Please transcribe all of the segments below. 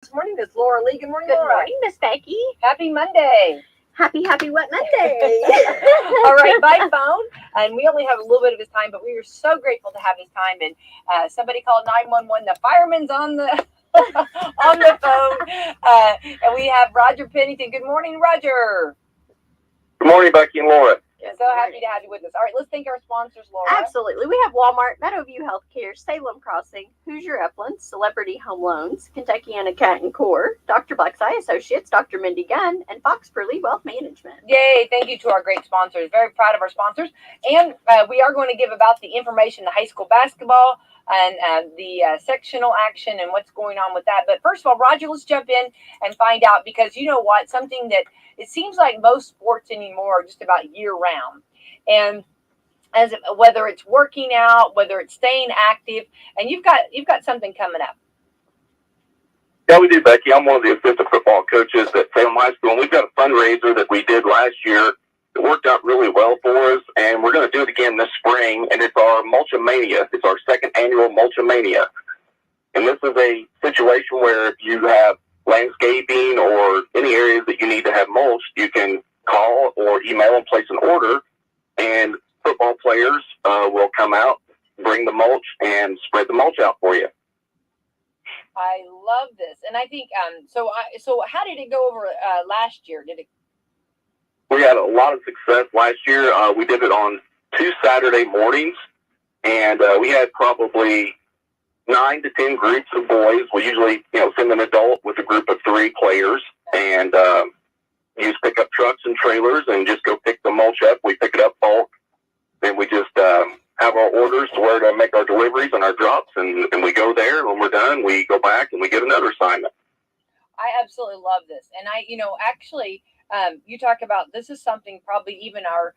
This morning is Laura Lee. Good morning, Good Laura. morning, Miss Becky. Happy Monday. Happy what Monday? All right, by phone, and we only have a little bit of his time, but we are so grateful to have his time. And somebody called 911. The fireman's on the on the phone, and we have Roger Pennington. Good morning, Roger. Good morning, Becky and Laura. So happy to have you with us. All right, let's thank our sponsors, Laura. Absolutely. We have Walmart, Meadowview Healthcare, Salem Crossing, Hoosier Upland, Celebrity Home Loans, Kentuckiana Cat and Core, Dr. Black's Eye Associates, Dr. Mindy Gunn, and Fox Purley Wealth Management. Yay, thank you to our great sponsors. Very proud of our sponsors. And we are going to give about the information, the high school basketball and the sectional action and what's going on with that. But first of all, Roger, let's jump in and find out, because you know what? Something that it seems like most sports anymore are just about year round. And whether it's working out, whether it's staying active, and you've got something coming up. Yeah, we do, Becky. I'm one of the assistant football coaches at Salem High School, and we've got a fundraiser that we did last year that worked out really well for us, and we're going to do it again this spring, and it's our Mulchamania. It's our second annual Mulchamania. And this is a situation where if you have landscaping or any areas that you need to have mulched, you can call or email and place an order, and football players will come out, bring the mulch, and spread the mulch out for you. I love this, and I think so how did it go over last year? We had a lot of success last year. We did it on 2 Saturday mornings, and we had probably 9 to 10 groups of boys. We usually, send an adult with a group of 3 players, and use pickup trucks and trailers, and just go pick the mulch up. We pick it up bulk, and we just have our orders to where to make our deliveries and our drops, and we go there. When we're done, we go back and we get another assignment. I absolutely love this, and actually, you talk about this is something probably even our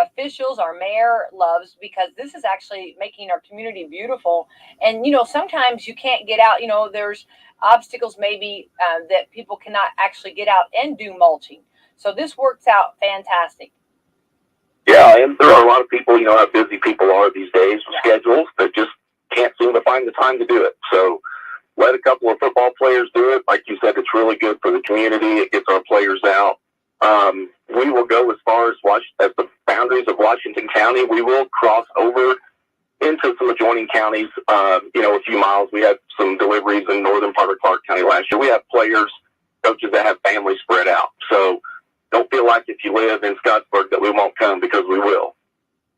officials, our mayor loves, because this is actually making our community beautiful. And sometimes you can't get out. There's obstacles maybe that people cannot actually get out and do mulching. So this works out fantastic. Yeah, and there are a lot of people, how busy people are these days with schedules that just can't seem to find the time to do it. So let a couple of football players do it. Like you said, it's really good for the community. It gets our players out. We will go as far as the boundaries of Washington County. We will cross over into some adjoining counties, a few miles. We had some deliveries in northern part of Clark County last year. We have players, coaches that have families spread out. So don't feel like if you live in Scottsburg that we won't come, because we will.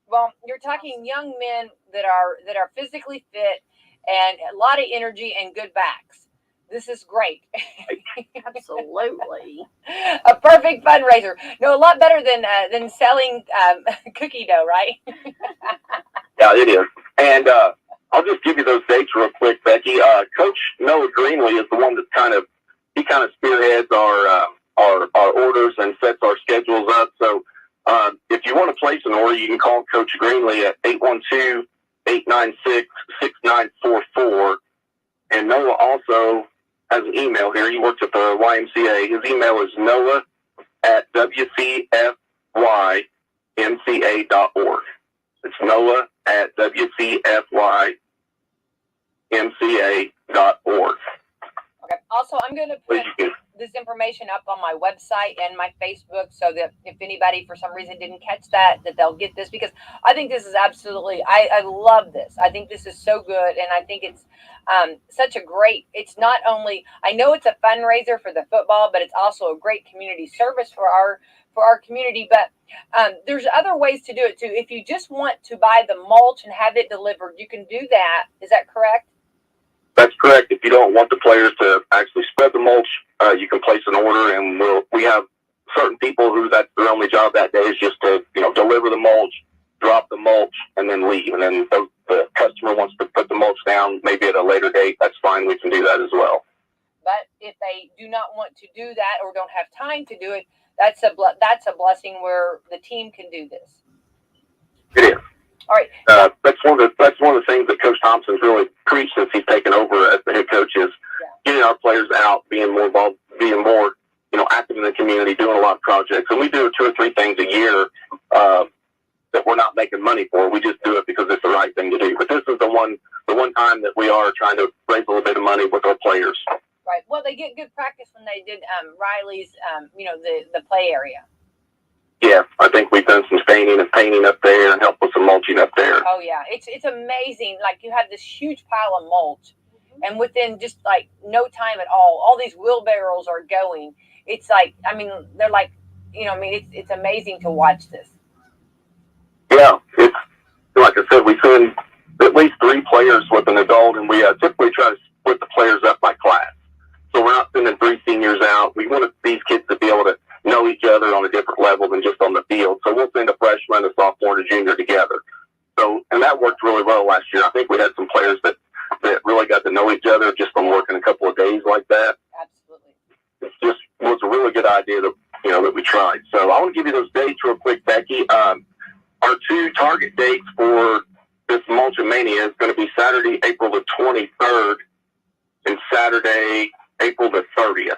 Well, you're talking young men that are physically fit and a lot of energy and good backs. This is great. Absolutely. A perfect fundraiser. No, a lot better than selling cookie dough, right? Yeah, it is. And I'll just give you those dates real quick, Becky. Coach Noah Greenlee is the one that kind of spearheads our orders and sets our schedules up. So if you want to place an order, you can call Coach Greenlee at 812-896-6944. And Noah also has an email here. He works at the YMCA. His email is noah@wcfymca.org. It's noah@wcfymca.org. Okay. Also, I'm going to put this information up on my website and my Facebook, so that if anybody for some reason didn't catch that they'll get this, because I think this is absolutely, I love this. I think this is so good, and I think it's such a great, it's not only, I know it's a fundraiser for the football, but it's also a great community service for our community. But there's other ways to do it too. If you just want to buy the mulch and have it delivered, you can do that. Is that correct? That's correct. If you don't want the players to actually spread the mulch, you can place an order, and we have certain people who that's their only job that day is just to deliver the mulch, drop the mulch, and then leave. And then if the customer wants to put the mulch down maybe at a later date, that's fine. We can do that as well. But if they do not want to do that or don't have time to do it, that's a blessing where the team can do this. It is. All right. That's one of the things that Coach Thompson's really preached since he's taken over as the head coach is getting our players out, being more involved, being more active in the community, doing a lot of projects. And we do 2 or 3 things a year that we're not making money for. We just do it because it's the right thing to do. But this is the one time that we are trying to raise a little bit of money with our players. Right. Well, they get good practice when they did Riley's, the play area. Yeah, I think we've done some staining and painting up there and helped with some mulching up there. Oh yeah, it's amazing. Like you have this huge pile of mulch, and within just like no time at all these wheelbarrows are going. It's like, I mean, they're like, it's amazing to watch this. Yeah, it's like I said, we send at least 3 players with an adult, and we typically try to split the players up by class. So we're not sending 3 seniors out. We wanted these kids to be able to know each other on a different level than just on the field. So we'll send a freshman, a sophomore, and a junior together. So, and that worked really well last year. I think we had some players that really got to know each other just from working a couple of days like that. Absolutely. It just was a really good idea that we tried. So I want to give you those dates real quick, Becky. Our 2 target dates for this Mulchamania is going to be Saturday, April the 23rd, and Saturday, April the 30th.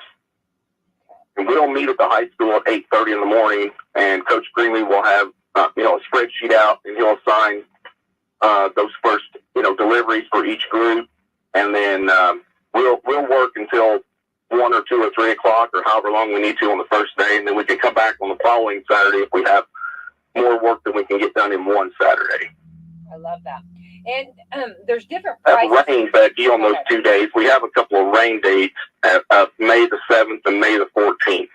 And we'll meet at the high school at 8:30 in the morning, and Coach Greenlee will have a spreadsheet out, and he'll assign those first deliveries for each group, and then we'll work until 1 or 2 or 3 o'clock or however long we need to on the first day, and then we can come back on the following Saturday if we have more work than we can get done in one Saturday. I love that. And there's different prices. At rain, Becky, on those 2 days, we have a couple of rain dates at May the 7th and May the 14th.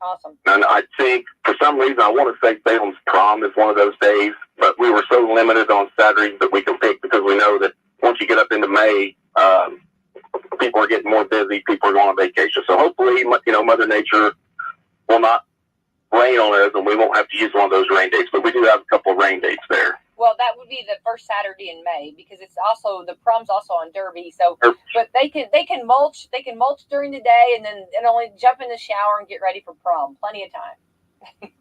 Awesome. And I think, for some reason, I want to say Salem's prom is one of those days, but we were so limited on Saturdays that we can pick because we know that once you get up into May, people are getting more busy, people are going on vacation. So hopefully, Mother Nature will not rain on us and we won't have to use one of those rain dates, but we do have a couple of rain dates there. Well, that would be the first Saturday in May because it's also the prom's also on Derby. So, but they can mulch during the day and then only jump in the shower and get ready for prom. Plenty of time.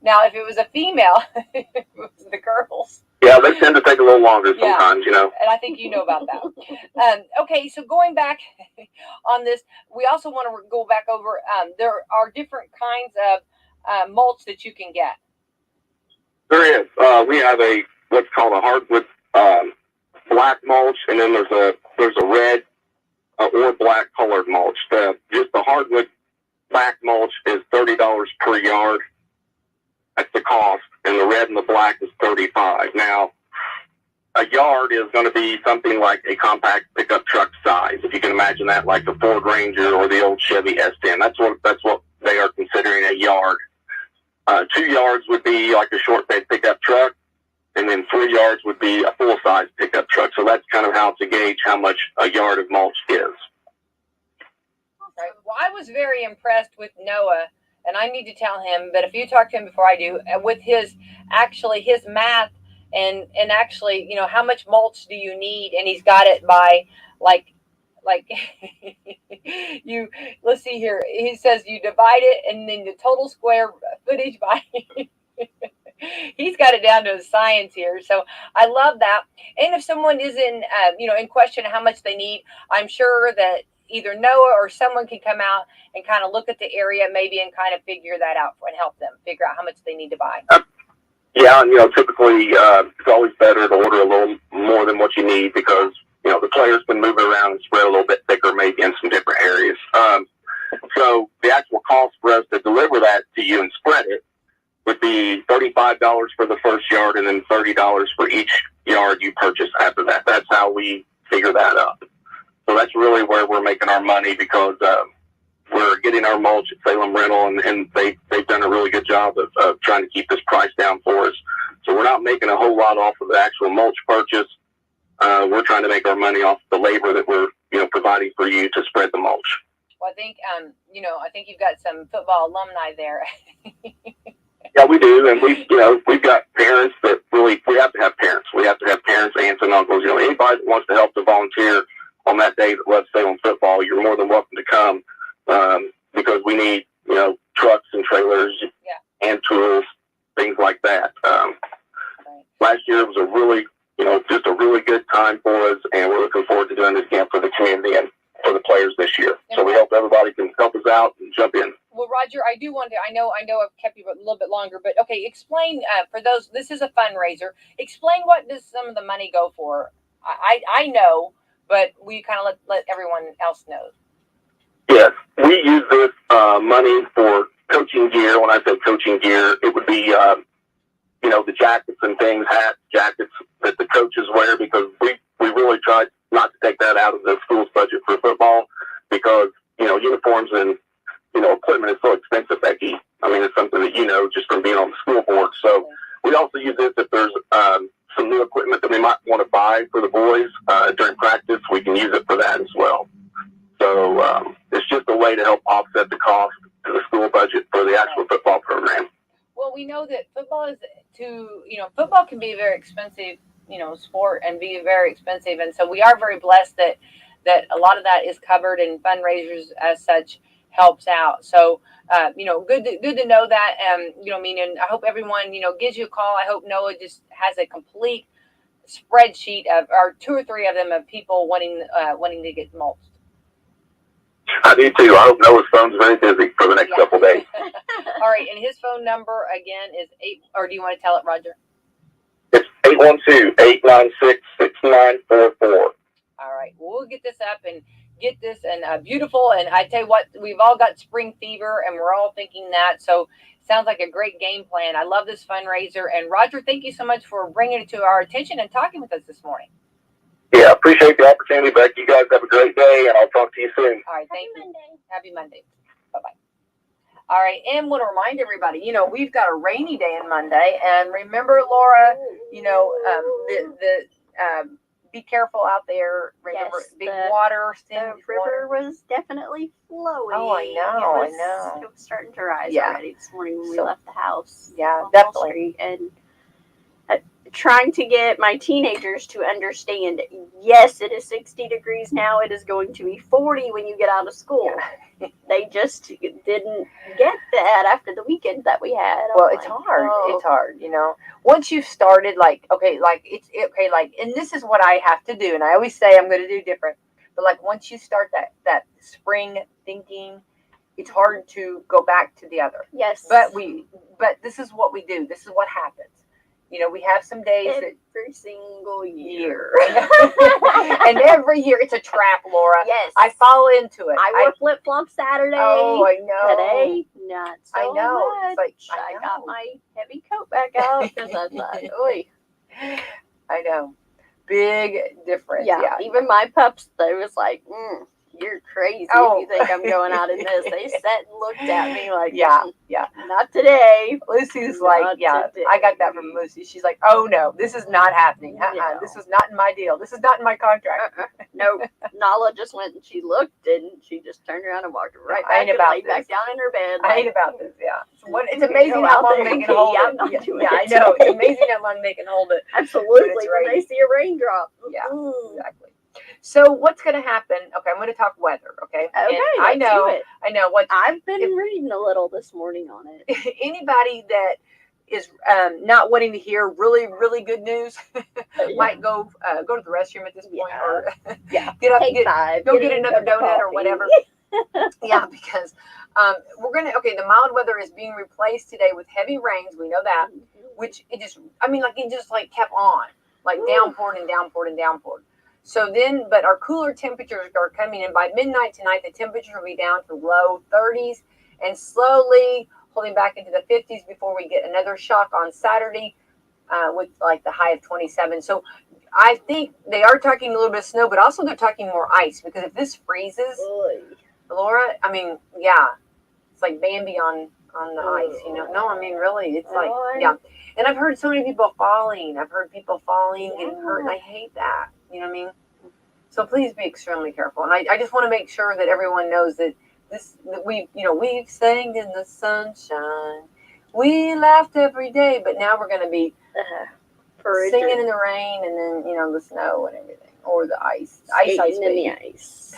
Now, if it was a female, it was the girls. Yeah, they tend to take a little longer sometimes, And I think you know about that. Okay, so going back on this, we also want to go back over. There are different kinds of mulch that you can get. There is. We have what's called a hardwood black mulch, and then there's a red or black colored mulch. Just the hardwood black mulch is $30 per yard. That's the cost, and the red and the black is $35. Now, a yard is going to be something like a compact pickup truck size. If you can imagine that, like the Ford Ranger or the old Chevy S10. That's what they are considering a yard. 2 yards would be like a short bed pickup truck, and then 3 yards would be a full-size pickup truck. So that's kind of how to gauge how much a yard of mulch is. Right. Well, I was very impressed with Noah, and I need to tell him, but if you talk to him before I do, with his math and actually, how much mulch do you need? And he's got it by like let's see here. He says you divide it and then the total square footage by he's got it down to a science here. So I love that. And if someone is in question how much they need, I'm sure that either Noah or someone can come out and kind of look at the area maybe and kind of figure that out and help them figure out how much they need to buy. Yeah, and typically it's always better to order a little more than what you need because the players can move it around and spread a little bit thicker maybe in some different areas. So the actual cost for us to deliver that to you and spread it would be $35 for the first yard and then $30 for each yard you purchase after that. That's how we figure that up. So that's really where we're making our money because we're getting our mulch at Salem Rental, and they've done a really good job of trying to keep this price down for us. So we're not making a whole lot off of the actual mulch purchase. We're trying to make our money off the labor that we're providing for you to spread the mulch. Well, I think I think you've got some football alumni there. Yeah, we do, and we've got parents that really we have to have parents. We have to have parents, aunts, and uncles. Anybody that wants to help to volunteer on that day that loves Salem football, you're more than welcome to come because we need trucks and trailers and tools, things like that. Last year was a really just a really good time for us, and we're looking forward to doing this again for the community and for the players this year. So we hope everybody can help us out and jump in. Well, Roger, I do want to, I know I've kept you a little bit longer, but okay, explain for those, this is a fundraiser. Explain what does some of the money go for? I know, but we kind of let everyone else know. Yes, we use this money for coaching gear. When I say coaching gear, it would be, the jackets and things, hats, jackets that the coaches wear, because we really try not to take that out of the school's budget for football, because, uniforms and, equipment is so expensive, Becky. I mean, it's something that just from being on the school board. So we also use this if there's some new equipment that we might want to buy for the boys during practice. We can use it for that as well. So it's just a way to help offset the cost to the school budget for the actual football program. Well, we know that football football can be a very expensive, sport and be very expensive. And so we are very blessed that a lot of that is covered, and fundraisers as such helps out. So, good to know that. And I hope everyone, gives you a call. I hope Noah just has a complete spreadsheet or 2 or 3 of them of people wanting to get mulched. I do too. I hope Noah's phone's very busy for the next couple days. All right, and his phone number again is 8. Or do you want to tell it, Roger? It's 812-896-6944. All right, we'll get this up and get this and beautiful. And I tell you what, we've all got spring fever, and we're all thinking that. So sounds like a great game plan. I love this fundraiser. And Roger, thank you so much for bringing it to our attention and talking with us this morning. Yeah, appreciate the opportunity, Beck. You guys have a great day, and I'll talk to you soon. All right, thank you. Happy Monday. Bye-bye. All right, and want to remind everybody, we've got a rainy day on Monday, and remember, Laura, be careful out there. Remember, Yes, big water. The river was definitely flowing. Oh, I know. It was starting to rise Yeah. already this morning when we left the house. Yeah, on definitely. Wall Street, and trying to get my teenagers to understand, yes, it is 60 degrees now. It is going to be 40 when you get out of school. They just didn't get that after the weekend that we had. Well, it's hard. Oh. It's hard, Once you've started, and this is what I have to do, and I always say I'm going to do different. But once you start that spring thinking, it's hard to go back to the other. Yes. But this is what we do. This is what happens. We have some days every single year. and every year it's a trap, Laura. Yes. I fall into it. I wore flip-flops Saturday. Oh, I know. Today, not so I know. much. It's I know. got my heavy coat back out because I thought, oy. I know. Big difference. Yeah. Even my pups, they was like, you're crazy if you think I'm going out in this. They sat and looked at me like, yeah. Not today. Lucy's like, today. I got that from Lucy. She's like, oh no, this is not happening. No. This is not in my deal. This is not in my contract. No. Nala just went and she looked and she just turned around and walked right back and laid back down in her bed. I hate about this, yeah. It's amazing how long they can hold it. I know. It's amazing how long they can hold it. Absolutely. When they see a raindrop. Yeah, exactly. So what's going to happen? Okay, I'm going to talk weather. Okay. Okay. I know what I've been reading a little this morning on it. Anybody that is not wanting to hear really, really good news might go to the restroom at this point, or get up, get another donut or whatever. Yeah, because the mild weather is being replaced today with heavy rains. We know that, which it just kept on, downpoured and downpoured and downpoured. So then, but our cooler temperatures are coming in. By midnight tonight, the temperature will be down to low 30s and slowly holding back into the 50s before we get another shock on Saturday with the high of 27. So I think they are talking a little bit of snow, but also they're talking more ice, because if this freezes, Laura, it's like Bambi on the ice, No, really, it's And I've heard so many people falling. Getting hurt, and I hate that. You know what I mean? So please be extremely careful. And I just want to make sure that everyone knows that we've sang in the sunshine. We laughed every day, but now we're going to be singing in the rain, and then, the snow and everything, or the ice. Ice, baby. In the ice.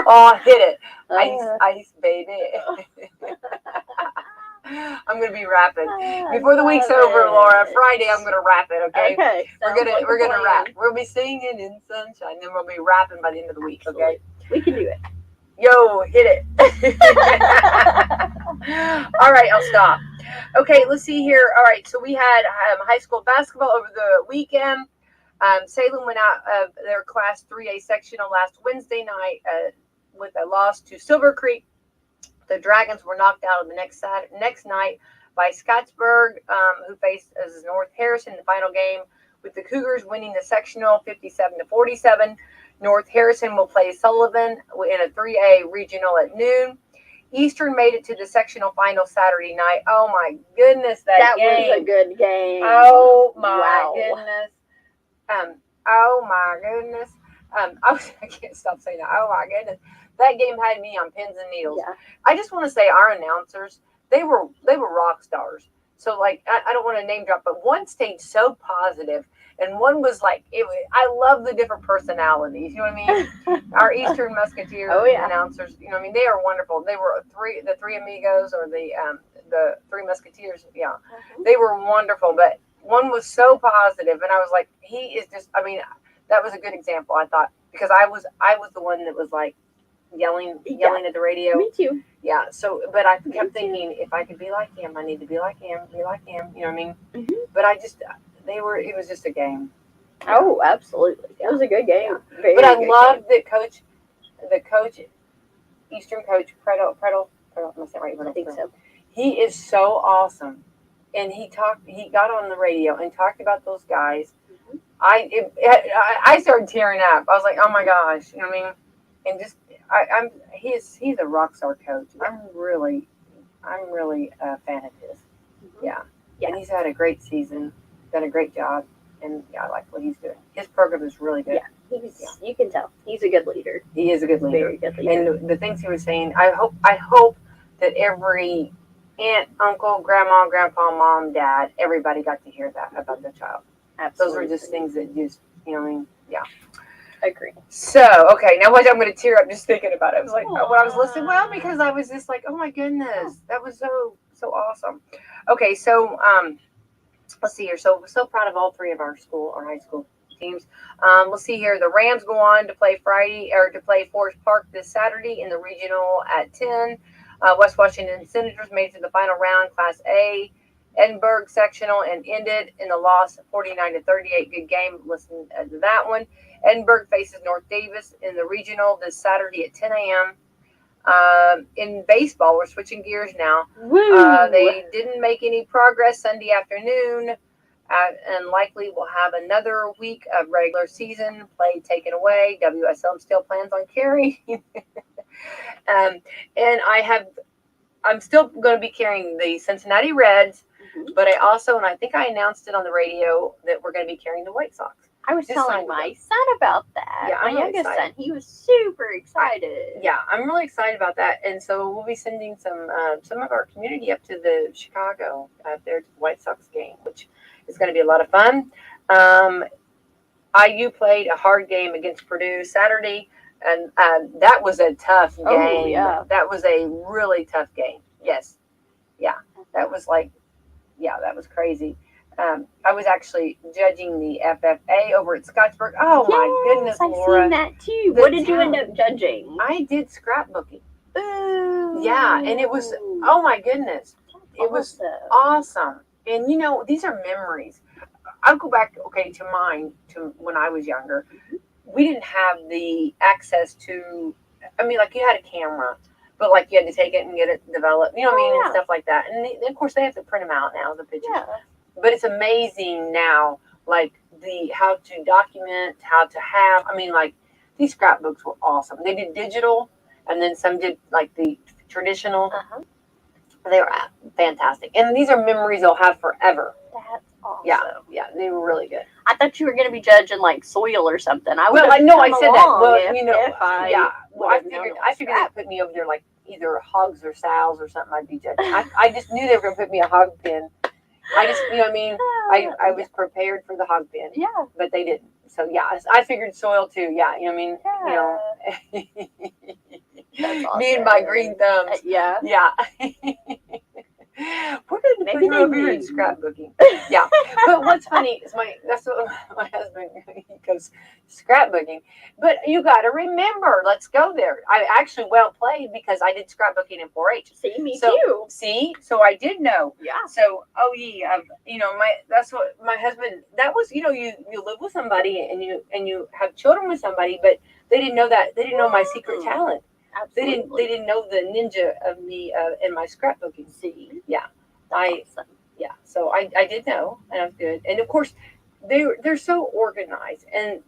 Oh, hit it. Ice, baby. I'm gonna be rapping before the week's over, Laura. Friday, I'm gonna rap it. Okay. We're gonna rap. We'll be singing in sunshine, then we'll be rapping by the end of the week. Okay. We can do it. Yo, hit it. All right, I'll stop. Okay, let's see here. All right, so we had high school basketball over the weekend. Salem went out of their Class 3A sectional last Wednesday night with a loss to Silver Creek. The Dragons were knocked out of the next night by Scottsburg, who faced as North Harrison in the final game, with the Cougars winning the sectional 57-47. North Harrison will play Sullivan in a 3A regional at noon. Eastern made it to the sectional final Saturday night. Oh my goodness, that game was a good game. Oh my goodness. Oh my goodness. I can't stop saying that. Oh my goodness. That game had me on pins and needles. Yeah. I just want to say our announcers, they were rock stars. So like I don't want to name drop, but one stayed so positive and one was like I love the different personalities. You know what I mean? Our Eastern Musketeers announcers, you know what I mean, they are wonderful. They were the three amigos or the Three Musketeers, yeah. They were wonderful, but one was so positive, and I was like, he is just. I mean, that was a good example. I thought because I was the one that was like yelling at the radio. Me too. Yeah. So, but I kept thinking, if I could be like him, I need to be like him. You know what I mean? Mm-hmm. But it was just a game. Oh, absolutely. It was a good game. Yeah. But I love that the coach, Eastern coach, Preto, am I saying right? I think so. He is so awesome. And he got on the radio and talked about those guys. Mm-hmm. I started tearing up. I was like, oh my gosh, you know what I mean? And just, he's a rock star coach. I'm really a fan of his. Mm-hmm. Yeah. And he's had a great season, done a great job. And I like what he's doing. His program is really good. Yeah, you can tell he's a good leader. He is a good leader. Very good leader. And the things he was saying, I hope that every aunt, uncle, grandma, grandpa, mom, dad, everybody got to hear that about their child. Absolutely. Those are just things that just, you know what I mean? Yeah. Agree. So, okay, now I'm going to tear up just thinking about it. I was like, when I was listening, because I was just like, oh my goodness, that was so awesome. Okay, so, let's see here. So proud of all three of our high school teams. Let's see here. The Rams go on to play Forest Park this Saturday in the regional at 10. West Washington Senators made it to the final round, Class A. Edinburgh sectional and ended in the loss 49-38. Good game. Listen to that one. Edinburgh faces North Davis in the regional this Saturday at 10 a.m. In baseball, we're switching gears now. They didn't make any progress Sunday afternoon, and likely will have another week of regular season play taken away. Wslm still plans on carrying. And I'm still going to be carrying the Cincinnati Reds, but I think I announced it on the radio that we're going to be carrying the White Sox. I was telling my son about that. Yeah, my youngest son, he was super excited. Yeah, I'm really excited about that, and so we'll be sending some of our community up to the Chicago out there to the White Sox game, which is going to be a lot of fun. IU played a hard game against Purdue Saturday. And that was a tough game. Oh, yeah. That was a really tough game. Yes. Yeah. That was that was crazy. I was actually judging the FFA over at Scottsburg. Oh, my goodness, Laura. I've seen that too. What did you end up judging? I did scrapbooking. Ooh. Yeah, and it was, oh, my goodness. It was awesome. And, these are memories. I'll go back, to when I was younger. We didn't have the access to, you had a camera, but you had to take it and get it developed, and stuff like that. And of course they have to print them out now, the pictures. Yeah. But it's amazing now, how to document, how to have, these scrapbooks were awesome. They did digital, and then some did the traditional. Uh-huh. They were fantastic. And these are memories they'll have forever. That's awesome. Yeah, they were really good. I thought you were going to be judging soil or something. I said that. Well, I figured they'd put me over there either hogs or sows or something. I'd be judging. I just knew they were going to put me a hog pen. I just, I was prepared for the hog pen. Yeah. But they didn't. So I figured soil too. Yeah, That's awesome. Me and my green thumbs. Yeah. Yeah. We're going to put you over here in scrapbooking. Yeah. But what's funny is that's what my husband, go scrapbooking. But you got to remember, let's go there. I actually well played because I did scrapbooking in 4-H. See, me So, too. See, so I did know. Yeah. So, that's what my husband. That was, you live with somebody and you have children with somebody, but they didn't know that. They didn't know my secret talent. Absolutely. They didn't know the ninja of me in my scrapbooking. See. Yeah. Awesome. Yeah. So I did know, and I was good. And of course, they're so organized, and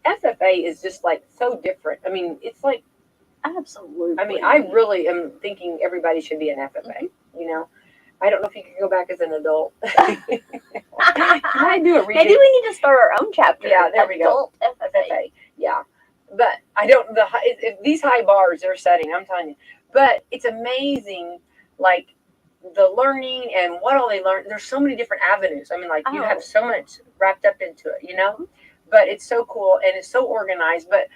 FFA is just like so different. I mean, it's like. Absolutely. I mean, I really am thinking everybody should be an FFA. I don't know if you can go back as an adult. Can I do a reading? Maybe we need to start our own chapter. Yeah, there we go. Adult FFA. Yeah, but I don't. These high bars they're setting, I'm telling you. But it's amazing, like the learning and what all they learn. There's so many different avenues. I mean, like you have so much wrapped up into it, But it's so cool and it's so organized. But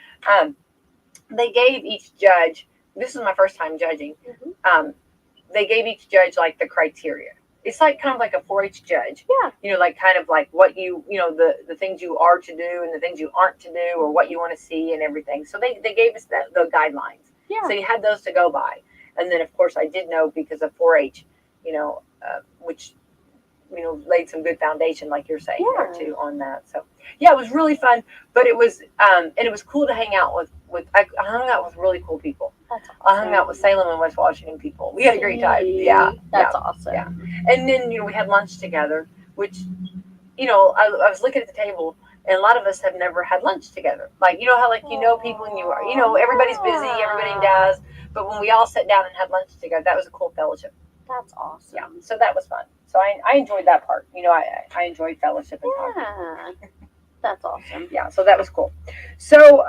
they gave each judge. This is my first time judging. They gave each judge like the criteria. It's like kind of like a 4-H judge. Yeah. Like kind of like what the things you are to do and the things you aren't to do or what you want to see and everything. So they gave us the guidelines. Yeah. So you had those to go by. And then of course I did know because of 4-H, which laid some good foundation, like you're saying there too on that. So yeah, it was really fun, but it was and it was cool to hang out with. I hung out with really cool people. That's awesome. I hung out with Salem and West Washington people. We had a great time. Yeah, that's awesome. Yeah, and then we had lunch together, which I was looking at the table, and a lot of us have never had lunch together. Like how like people and you are everybody's busy, everybody does, but when we all sat down and had lunch together, that was a cool fellowship. That's awesome. Yeah, so that was fun. So I enjoyed that part. I enjoyed fellowship and talking. That's awesome. Yeah, so that was cool. So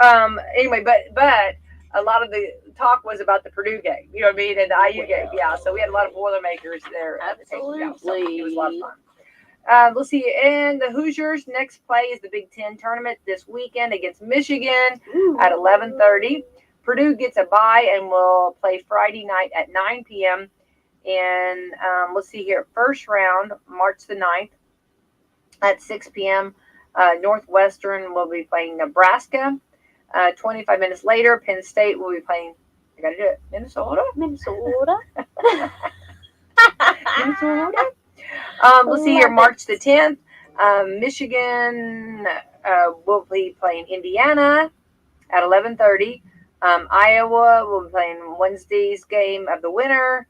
anyway, but a lot of the talk was about the Purdue game, you know what I mean, and the IU game. Yeah, so we had a lot of Boilermakers there. Absolutely. Yeah, so it was a lot of fun. Let's see, and the Hoosiers' next play is the Big Ten tournament this weekend against Michigan at 11:30. Purdue gets a bye and will play Friday night at 9 p.m. And let's see here, first round, March the 9th at 6 p.m. Northwestern will be playing Nebraska. 25 minutes later, Penn State will be playing, I got to do it, Minnesota? Minnesota. Let's see here, March the 10th. Michigan will be playing Indiana at 11:30. Iowa will be playing Wednesday's game of the winter.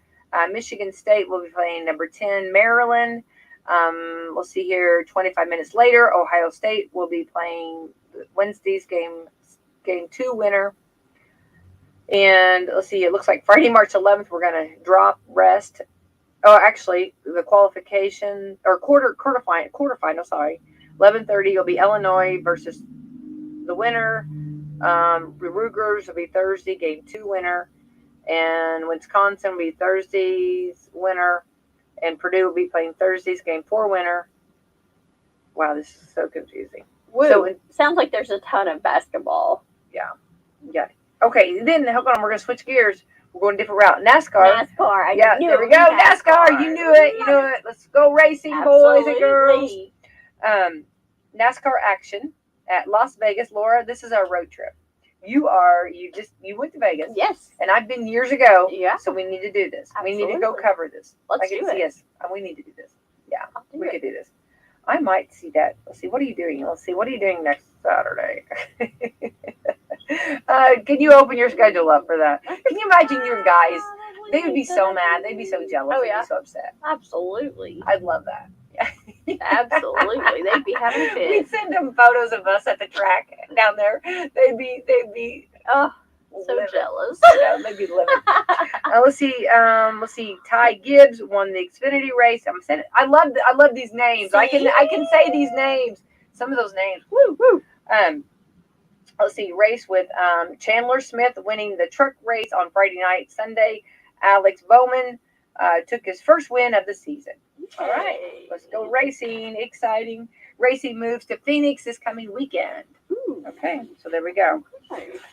Michigan State will be playing number 10, Maryland. We'll see here 25 minutes later, Ohio State will be playing Wednesday's game 2 winner. And let's see, it looks like Friday, March 11th, we're going to drop rest. Oh, actually, the qualification or quarterfinal, sorry. 11:30 will be Illinois versus the winner. Rugers will be Thursday, game 2 winner. And Wisconsin will be Thursday's winner. And Purdue will be playing Thursday's game 4 winner. Wow, this is so confusing. Woo. So sounds like there's a ton of basketball. Yeah. Okay, then hold on, we're going to switch gears. We're going a different route. NASCAR. There we go. NASCAR. You knew it. Let's go racing, boys and girls. NASCAR action at Las Vegas. Laura, this is our road trip. You went to Vegas. Yes. And I've been years ago. Yeah. So we need to do this. Absolutely. We need to go cover this. Let's do it. Yes. We need to do this. Yeah. We could do this. I might see that. Let's see. What are you doing? Let's see. What are you doing next Saturday? Can you open your schedule up for that? Can you imagine your guys? They would be so mad. They'd be so jealous. Oh, yeah. They'd be so upset. Absolutely. I'd love that. Absolutely. They'd be having a fit. We'd send them photos of us at the track down there. They'd be so jealous. They'd be living. Let's see. Ty Gibbs won the Xfinity race. I love these names. See? I can say these names. Some of those names. Woo. Let's see. Race with Chandler Smith winning the truck race on Friday night. Sunday, Alex Bowman took his first win of the season. All right, let's go racing. Exciting. Racing moves to Phoenix this coming weekend. Ooh. Okay, so there we go.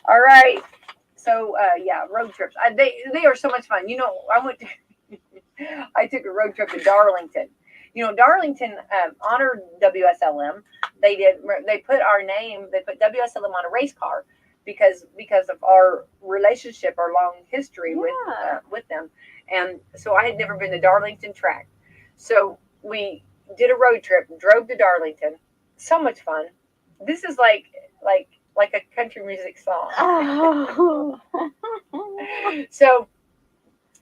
All right. So road trips. They are so much fun. I took a road trip to Darlington. Darlington honored Wslm They did. They put our name. They put WSLM on a race car because of our relationship, our long history with them. And so I had never been to Darlington track. So we did a road trip, drove to Darlington. So much fun. This is like a country music song. Oh. So,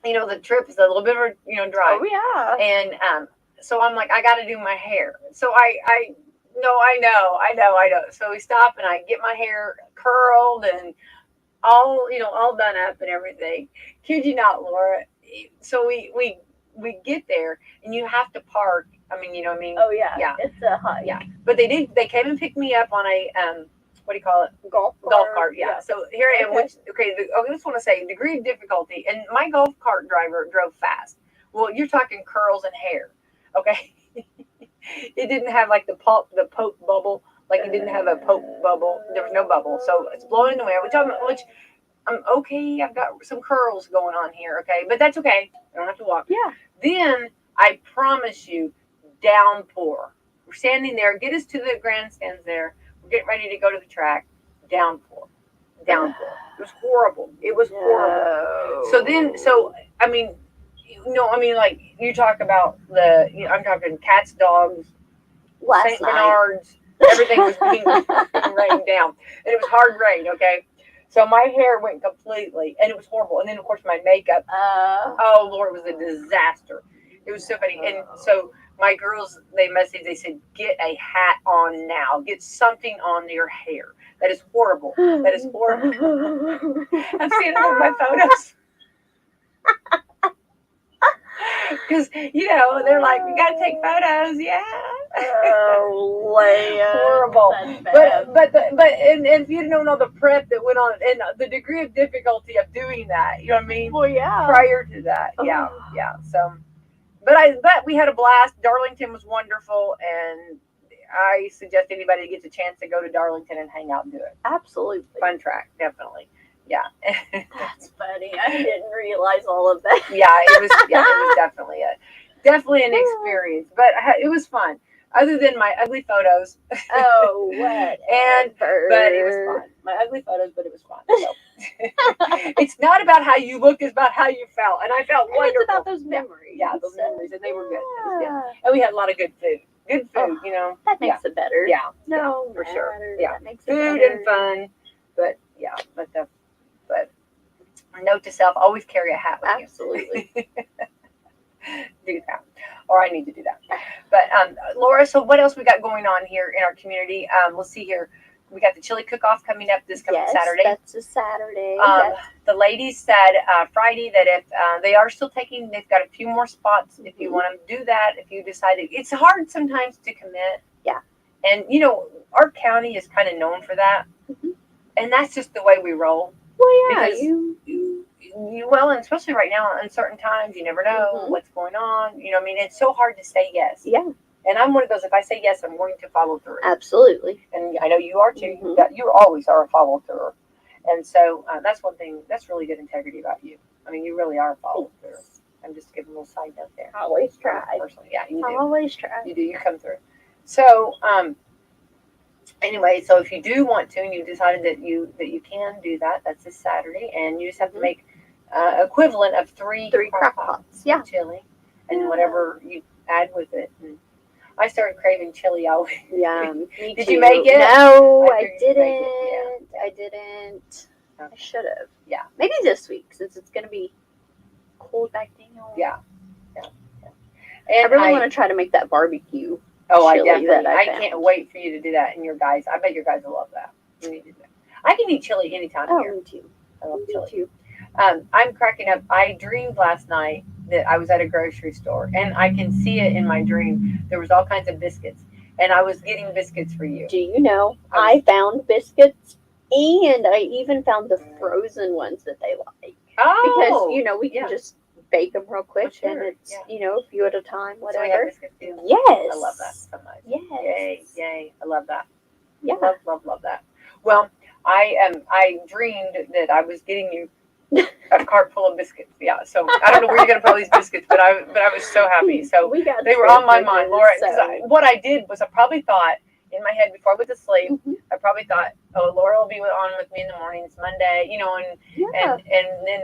the trip is a little bit of a, drive. Oh, yeah. And so I'm like, I got to do my hair. So I know. So we stop and I get my hair curled and all done up and everything. Kid you not, Laura. So we get there and you have to park. I mean, Oh, yeah. Yeah. It's a hike. Yeah. But they came and picked me up on a what do you call it? Golf cart. Yeah. So here I am. Okay. I just want to say degree of difficulty, and my golf cart driver drove fast. Well, you're talking curls and hair, okay? It didn't have like the pope bubble, like it didn't have a pope bubble. There was no bubble, so it's blowing in the wind. Which I'm okay. I've got some curls going on here, okay, but that's okay. I don't have to walk. Yeah. Then I promise you, downpour. We're standing there. Get us to the grandstands there. We're getting ready to go to the track. Downpour. It was horrible. So I mean, like you talk about I'm talking cats, dogs, St. Bernards. Everything was being rained down, and it was hard rain. Okay, so my hair went completely, and it was horrible. And then of course my makeup. Oh Lord, it was a disaster. It was so funny, and so. My girls, they messaged, they said, get a hat on now. Get something on your hair. That is horrible. That is horrible. I'm seeing all my photos. Because, they're like, we got to take photos. Yeah. Oh, Leia. Horrible. But if you don't know the prep that went on and the degree of difficulty of doing that, you know what I mean? Well, yeah. Prior to that. Yeah. So. But we had a blast. Darlington was wonderful, and I suggest anybody that gets a chance to go to Darlington and hang out and do it. Absolutely. Fun track, definitely. Yeah. That's funny. I didn't realize all of that. It was definitely an experience, but it was fun. Other than my ugly photos. Oh, what? But it was fun. My ugly photos, but it was fun. So. It's not about how you look, it's about how you felt. And I felt wonderful. It's about those memories. Yeah, those memories, and they were good. It was good. And we had a lot of good food. That makes it better. Yeah. No, for sure. Yeah. That makes it food better. and fun. But note to self, always carry a hat with Absolutely. you. Do that. Or I need to do that. But Laura, so what else we got going on here in our community? Let's see here. We got the chili cook-off coming up this coming Saturday. That's a Saturday. The ladies said Friday that if they are still taking, they've got a few more spots. If you want to do that, if you decided, it's hard sometimes to commit. Yeah. And our county is kind of known for that, and that's just the way we roll. Well, yeah, because and especially right now, in certain times, you never know what's going on. It's so hard to say yes. Yeah. And I'm one of those, if I say yes, I'm going to follow through. Absolutely. And I know you are too. You always are a follow through. And so that's one thing, that's really good integrity about you. I mean, you really are a follow through. I'm just giving a little side note there. I always try. Personally, yeah, you do. I always try. You do, you come through. So, anyway, so if you do want to, and you decided that you can do that, that's this Saturday, and you just have to make equivalent of three crock pots of chili, and whatever you add with it. And I started craving chili always. Yeah, me too. Did you make it? No, I didn't. I didn't. Okay. I should have. Yeah. Maybe this week, since it's going to be cold back down. Yeah. And I really want to try to make that barbecue. Oh, I chili definitely. I found. can't wait for you to do that. And your guys, I bet your guys will love that. You need to do that. I can eat chili anytime here. Me too. I love Me chili. too. I'm cracking up. I dreamed last night that I was at a grocery store, and I can see it in my dream. There was all kinds of biscuits, and I was getting biscuits for you. Do you know, I found biscuits, and I even found the frozen ones that they like. Oh! Because, we can just bake them real quick, and it's, a few at a time, whatever. So we have biscuits too? Yes. I love that so much. Yes. Yay. I love that. Yeah. Love that. Well, I dreamed that I was getting you a cart full of biscuits. Yeah. So I don't know where you're gonna put all these biscuits, but I was so happy. So they were on my mind, Laura. What I did was I probably thought in my head before I went to sleep, Mhm. I probably thought, oh, Laura will be on with me in the morning. It's Monday, you know, and Yeah. and then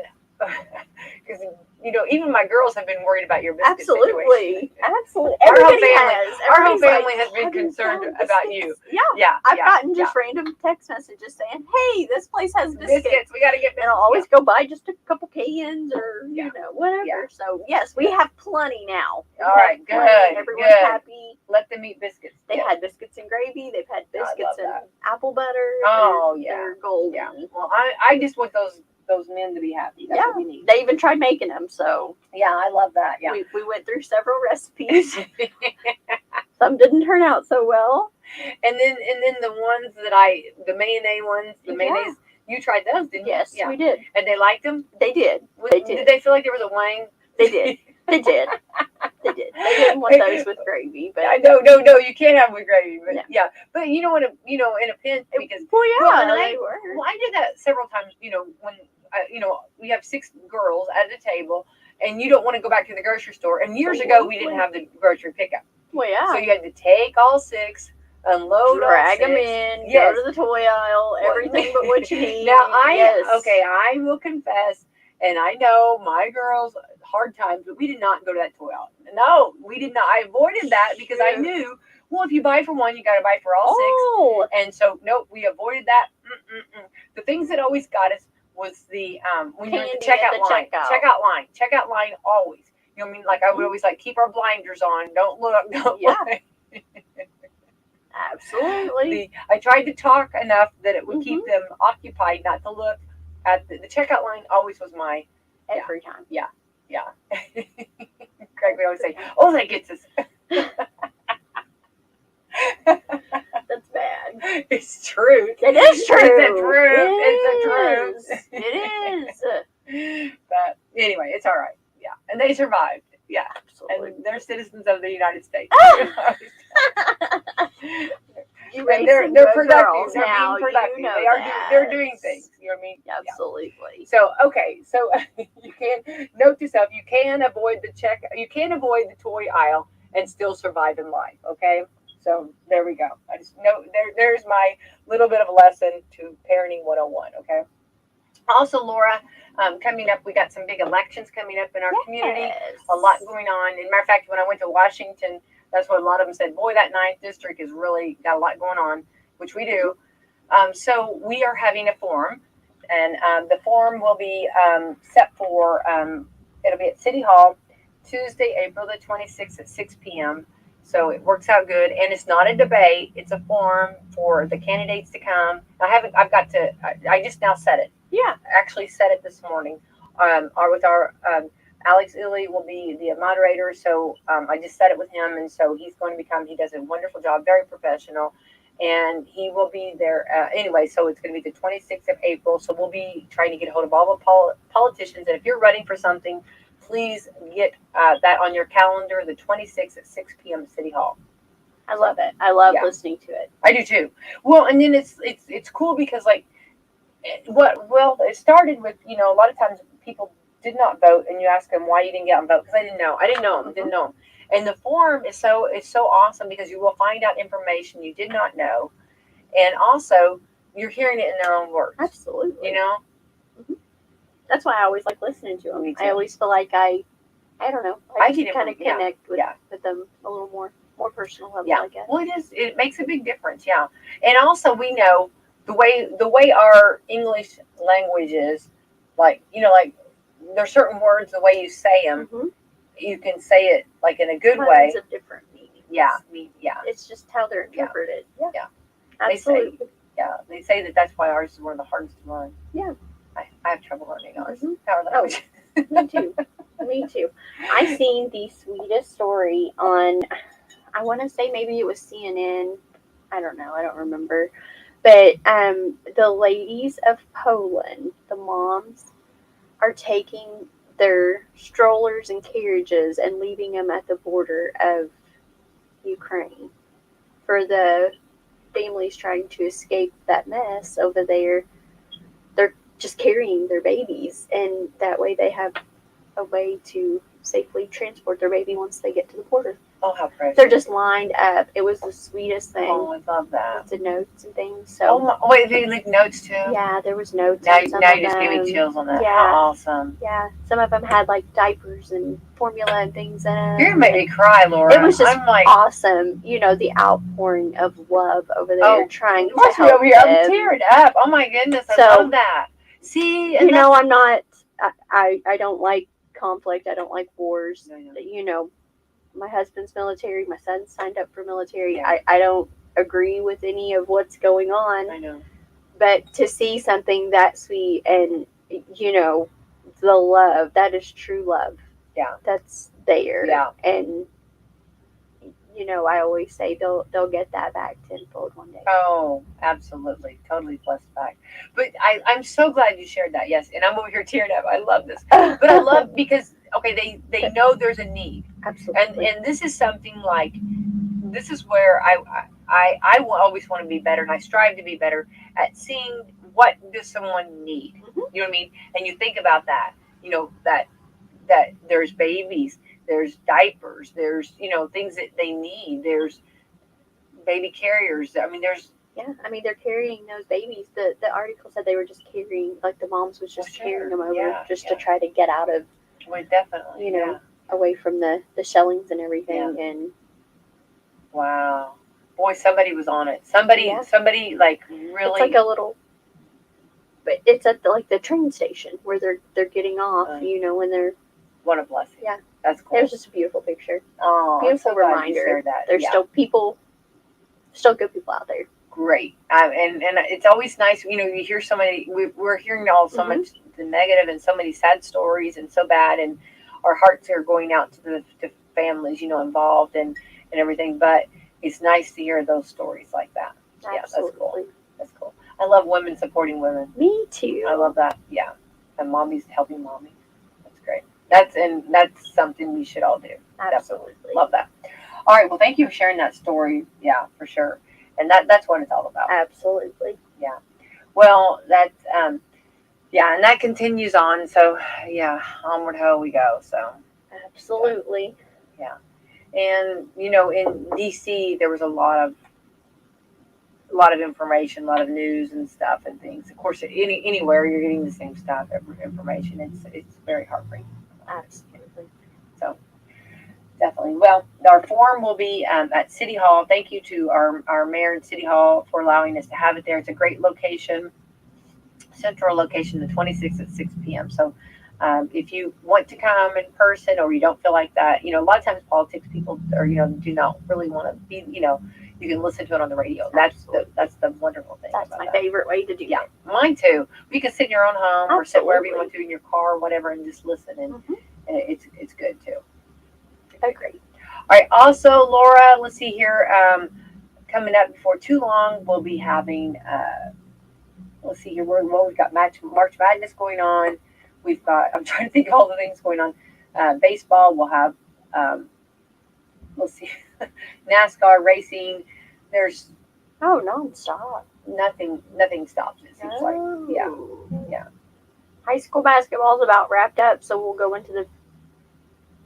because you know, even my girls have been worried about your biscuit Absolutely. situation. Absolutely. Our whole Everybody family- has. Our whole Everybody's family like, has been "Have you concerned found about biscuits?" you. Yeah. Yeah, I've yeah, gotten just random text messages saying, "Hey, this place has biscuits." We got to get biscuits. And I'll always go buy just a couple cans or, Yeah. you know, whatever. Yeah. So, yes, we have plenty now. We All have right, plenty. good, Everyone's good. happy. Let them eat biscuits. They've Yeah. had biscuits and gravy. They've had I love biscuits and that. apple butter. Oh, They're, yeah. They're golden. Yeah. Well, I just want those men to be happy. That's what we need. They even tried making them, so Yeah, I love that. Yeah. we went through several recipes. Some didn't turn out so well. And then the ones that the mayonnaise ones, the mayonnaise, you tried those, didn't you? Yes, Yeah. we did. And they liked them? They did. They did. Did they feel like there was a wang? They did. They did. They did. They didn't want those with gravy, but No, you can't have them with gravy. But yeah, but you know, in a pinch, because and I did that several times. You know, when we have 6 girls at a table, and you don't want to go back to the grocery store. And years ago, we didn't have the grocery pickup. Well, yeah. So you had to take all 6, unload drag all 6. them in, Yes. go to the toy aisle, everything but what you need. Now I will confess, and I know my girls hard times, but we did not go to that toy aisle. No, we did not. I avoided that because I knew, well, if you buy for one, you got to buy for all 6. And so, nope, we avoided that. The things that always got us was the when you're in the checkout line. Checkout line always. You know what I mean? Like I would always keep our blinders on. Don't look. Don't look. Absolutely. I tried to talk enough that it would keep them occupied, not to look at the checkout line. Always was my every time. Yeah. Craig would always say, "Oh, that gets us." That's bad. It's true. It is true. It's a truth. It is. But anyway, it's all right. Yeah, and they survived. Yeah, absolutely. And they're citizens of the United States. And they're productive. They're now, being productive. You know they're doing things. You know what I mean? Absolutely. Yeah. So okay, so you can note to self: you can avoid the toy aisle and still survive in life. Okay, so there we go. I just know there's my little bit of a lesson to parenting 101. Okay. Also, Laura, coming up, we got some big elections coming up in our community. A lot going on. As a matter of fact, when I went to Washington, that's what a lot of them said. Boy, that 9th district has really got a lot going on, which we do. So we are having a forum, and the forum will be set for, it'll be at City Hall, Tuesday, April the 26th at 6 p.m. So it works out good, and it's not a debate. It's a forum for the candidates to come. I just now set it. Yeah, actually set it this morning. With our Alex Illy will be the moderator, so I just set it with him, and so he's going to become. He does a wonderful job, very professional, and he will be there anyway. So it's going to be the 26th of April. So we'll be trying to get a hold of all the politicians, and if you're running for something, please get that on your calendar. The 26th at 6 p.m. at City Hall. I love it. I love listening to it. I do too. Well, and then it's cool because it started with, a lot of times people did not vote, and you ask them why you didn't get on vote, because I didn't know them. And the forum is so awesome because you will find out information you did not know, and also you're hearing it in their own words. Absolutely. That's why I always like listening to them. I always feel like I don't know, I can kind of connect with them a little more personal level, I guess. Well, it makes a big difference, and also we know the way our English language is, there's certain words, the way you say them, you can say it in a good way. Of different meanings. Yeah. It's just how they're interpreted. Yeah. Absolutely. They say that's why ours is one of the hardest to learn. Yeah. I have trouble learning ours. Our language. Me too. I seen the sweetest story on, I want to say maybe it was CNN. I don't know. I don't remember. But the ladies of Poland, the moms, are taking their strollers and carriages and leaving them at the border of Ukraine for the families trying to escape that mess over there. They're just carrying their babies, and that way they have a way to safely transport their baby once they get to the border. Oh, how precious. They're just lined up. It was the sweetest thing. Oh, I love that. Lots of notes and things. So. Oh, wait, did you leave notes too? Yeah, there was notes. Now, on some now of you just them. gave me chills on that. Yeah. How awesome. Yeah, some of them had like diapers and formula and things in them. You're gonna make me cry, Laura. It was just I'm like, awesome. You know, the outpouring of love over there, Oh, trying to watch me help over here. them. I'm tearing up. Oh my goodness, I So, love that. See, and You know, I'm not. I don't like conflict. I don't like wars. No, no. You know, my husband's military. My son signed up for military. Yeah. I don't agree with any of what's going on. I know. But to see something that sweet and, you know, the love, that is true love. Yeah. That's there. Yeah. And, you know, I always say they'll get that back tenfold one day. Oh, absolutely. Totally blessed back. But I'm so glad you shared that. Yes. And I'm over here tearing up. I love this. But I love because, okay, they know there's a need. Absolutely. And this is something like, this is where I will always want to be better, and I strive to be better at seeing what does someone need. Mm-hmm. You know what I mean? And you think about that, you know, that there's babies, there's diapers, there's, you know, things that they need, there's baby carriers. I mean, there's. Yeah, I mean, they're carrying those babies. The article said they were just carrying, like the moms was just carrying them over to try to get out of, Well, definitely. you know, away from the shellings and everything. And wow. Boy, somebody was on it. Somebody like really. It's like a little, but it's at the train station where they're getting off, you know, when they're. What a blessing. Yeah. That's cool. It was just a beautiful picture. Oh, beautiful I'm so glad you reminder. shared that. There's still good people out there. Great. And it's always nice, you know, you hear so many, we're hearing so much the negative and so many sad stories and so bad, and our hearts are going out to the families, you know, involved and everything, but it's nice to hear those stories like that. Absolutely. Yeah, that's cool. That's cool. I love women supporting women. Me too. I love that. Yeah. And mommies helping mommies. That's great. That's something we should all do. Absolutely. Definitely. Love that. All right. Well, thank you for sharing that story. Yeah, for sure. And that's what it's all about. Absolutely. Yeah. Well, that's yeah, and that continues on. So yeah, onward ho we go. So absolutely. Yeah. And you know, in DC there was a lot of information, a lot of news and stuff and things. Of course, anywhere you're getting the same stuff, information. It's very heartbreaking. Absolutely. So definitely. Well, our forum will be at City Hall. Thank you to our mayor and City Hall for allowing us to have it there. It's a great location, central location, the 26th at 6 p.m. So if you want to come in person or you don't feel like that, you know, a lot of times politics people or, you know, do not really want to be, you know, you can listen to it on the radio. That's the wonderful thing. That's my favorite way to do it. Yeah, mine too. You can sit in your own home or sit wherever you want to in your car or whatever and just listen, and it's good too. Agreed. All right. Also, Laura, let's see here. Coming up before too long, we'll be having. Let's see here. We've got March Madness going on. We've got. I'm trying to think of all the things going on. Baseball. We'll have. Let's see. NASCAR racing. There's. Oh, nonstop. Nothing stops. It seems like. Yeah. High school basketball is about wrapped up, so we'll go into the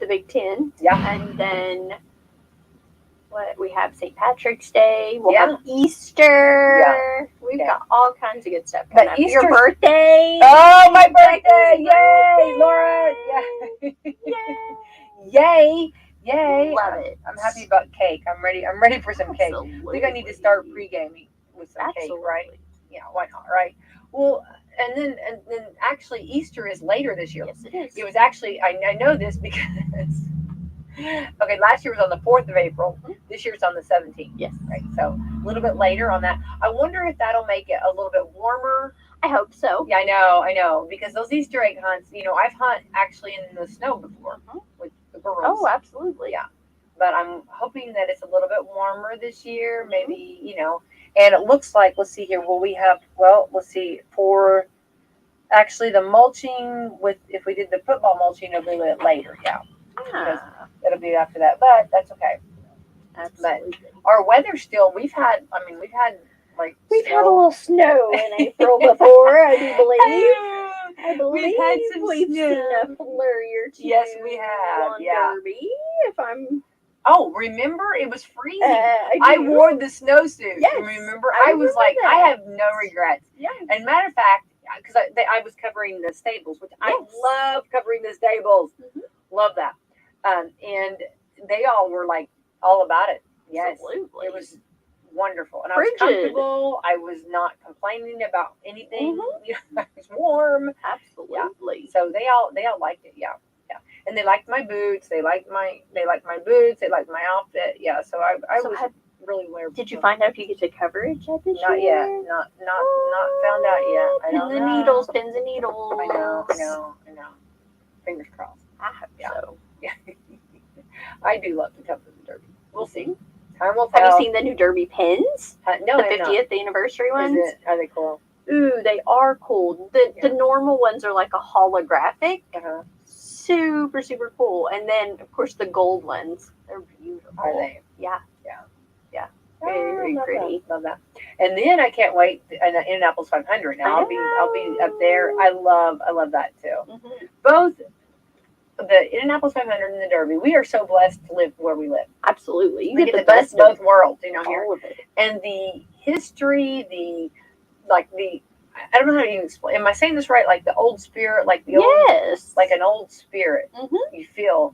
Big Ten. Yeah. And then we have St. Patrick's Day. We'll have Easter. Yeah. We've got all kinds of good stuff coming up. Easter's... Your birthday. Oh, my birthday. Yay, Laura. Yay. Yay. Love it. I'm happy about cake. I'm ready for some cake. I think I need to start pre-gaming with some cake, right? Yeah, why not, right? Well, and then actually Easter is later this year. Yes, it is. It was actually, I know this because, okay, last year was on the 4th of April. This year's on the 17th. Yes. Right, so a little bit later on that. I wonder if that'll make it a little bit warmer. I hope so. Yeah, I know, because those Easter egg hunts, you know, I've hunted actually in the snow before with the girls. Oh, absolutely. Yeah. But I'm hoping that it's a little bit warmer this year, maybe, you know. And it looks like, let's see here, let's see, for actually the mulching, if we did the football mulching, it'll be a little bit later, because it'll be after that, but that's okay. Absolutely. But our weather still, we've had a little snow in April before, I do believe. I believe We've had some we've seen snow. a flurry or two. Yes, we have, On yeah. Derby, if I'm. Oh, remember? It was freezing. I I wore the snowsuit. Yes, Remember? I I was remember like, that. I have no regrets. Yeah. And matter of fact, because I was covering the stables, which I Yes. love covering the stables. Mhm. Love that. And they all were like all about it. Yes. Absolutely. It was wonderful. And I was Frigid. comfortable. I was not complaining about anything. Mhm. You know, I was warm. Absolutely. So they all liked it. Yeah. Yeah. And they liked my boots. They liked my boots. They liked my outfit. Yeah. So I So was really wearing. Did you find out if you get to coverage at this Not year? yet. Not found out yet. I don't know. Pins and needles. I know. Fingers crossed. I hope so. Yeah. I do love to cover the Derby. We'll see. Time will tell. Have you seen the new Derby pins? No, The I have not. 50th anniversary ones? Are they cool? Ooh, they are cool. The normal ones are like a holographic. Uh-huh. Super, super cool. And then, of course, the gold ones. They're beautiful. Are they? Yeah. Yeah. Very, very pretty. Love that. And then I can't wait. Indianapolis 500. Now I'll be up there. I love that too. Mm-hmm. Both the Indianapolis 500 and the Derby. We are so blessed to live where we live. Absolutely. You We get the best best of both worlds, you know, here. all of it. And the history, I don't know how to even explain. Am I saying this right? Like the old spirit, like the old, Yes. like an old spirit. Mm-hmm. You feel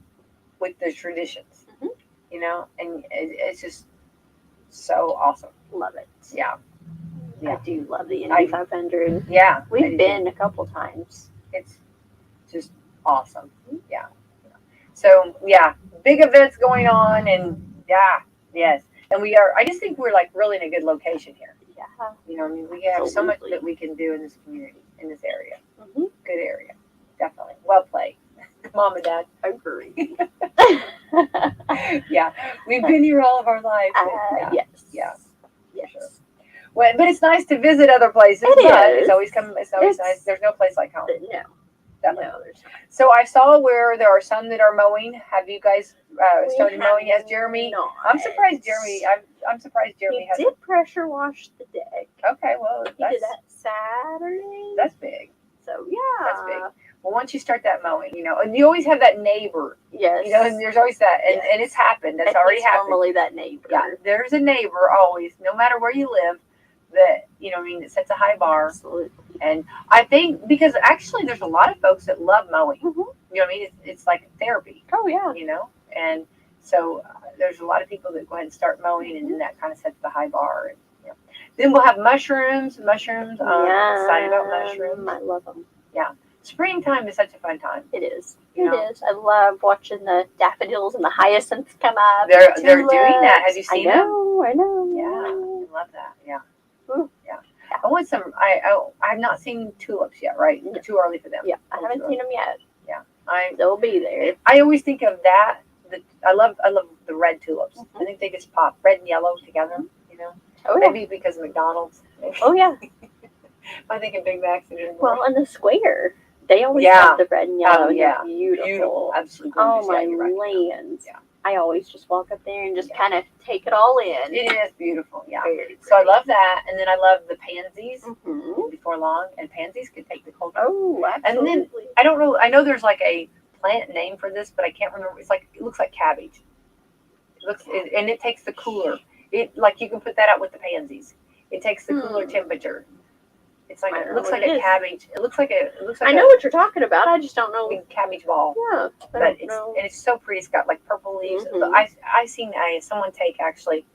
with the traditions, Mhm. you know, and it's just so awesome. Love it. Yeah. I do love the Indy 500. Yeah. I We've do been too. a couple times. It's just awesome. Yeah. So yeah, big events going on, and yes, and I just think we're like really in a good location here. Yeah. You know, I mean, we have so much Absolutely. that we can do in this community, in this area. Mm-hmm. Good area, definitely. Well played, Mom and Dad. Agree. Yeah, we've been here all of our lives. Yeah. Yes. Yeah. Yes. Sure. Well, but it's nice to visit other places. It but is. It's always nice. There's no place like home. No. Definitely. No, there's not. So I saw where there are some that are mowing. Have you guys started mowing? Yes, Jeremy. No. I'm surprised Jeremy. I'm surprised Jeremy He has. did pressure wash the deck. Okay, well He did that Saturday. that's big. So yeah. That's big. Well, once you start that mowing, you know, and you always have that neighbor. Yes. You know, and there's always that, and, Yes. and it's happened. That's And already he's happened. normally that neighbor. Yeah, there's a neighbor always, no matter where you live, that it sets a high bar. Absolutely. And I think because actually there's a lot of folks that love mowing. Mm-hmm. You know what I mean? It's like therapy. Oh yeah. You know, and so there's a lot of people that go ahead and start mowing, and then that kind of sets the high bar. And, then we'll have mushrooms. Excited about mushrooms. I love them. Springtime is such a fun time. It is. You It know? is. I love watching the daffodils and the hyacinths come up. They're the doing that. tulips. Have you seen I them? know. I know. Yeah, I love that. Yeah. Ooh. Yeah. I want some. I've not seen tulips yet. Right? No. Too early for them. Yeah, I haven't seen them yet. I They'll be there. always think of that. I love the red tulips. Mhm. I think they just pop red and yellow together. You know, Oh yeah. maybe because of McDonald's. Oh yeah. I think of Big Macs and Well, in the square, they always Yeah. have the red and yellow. Oh, yeah. They're beautiful. absolutely. Oh gorgeous. my Yeah, you're right. lands. Yeah. I always just walk up there and just Yeah. kind of take it all in. It is beautiful. Yeah. Very So I pretty. love that, and then I love the pansies. Mhm. Before long, and pansies could take the cold. Oh, And then- absolutely. I don't know. I know there's like a plant name for this, but I can't remember. It looks like cabbage. And it takes the cooler. It like you can put that out with the pansies. It takes the cooler temperature. It's like I don't it know looks what like it a is. cabbage. It looks like I know what you're talking about. I just don't know. a cabbage ball. Yeah, I But don't it's know. and it's so pretty. It's got like purple leaves. Mhm. I seen someone take actually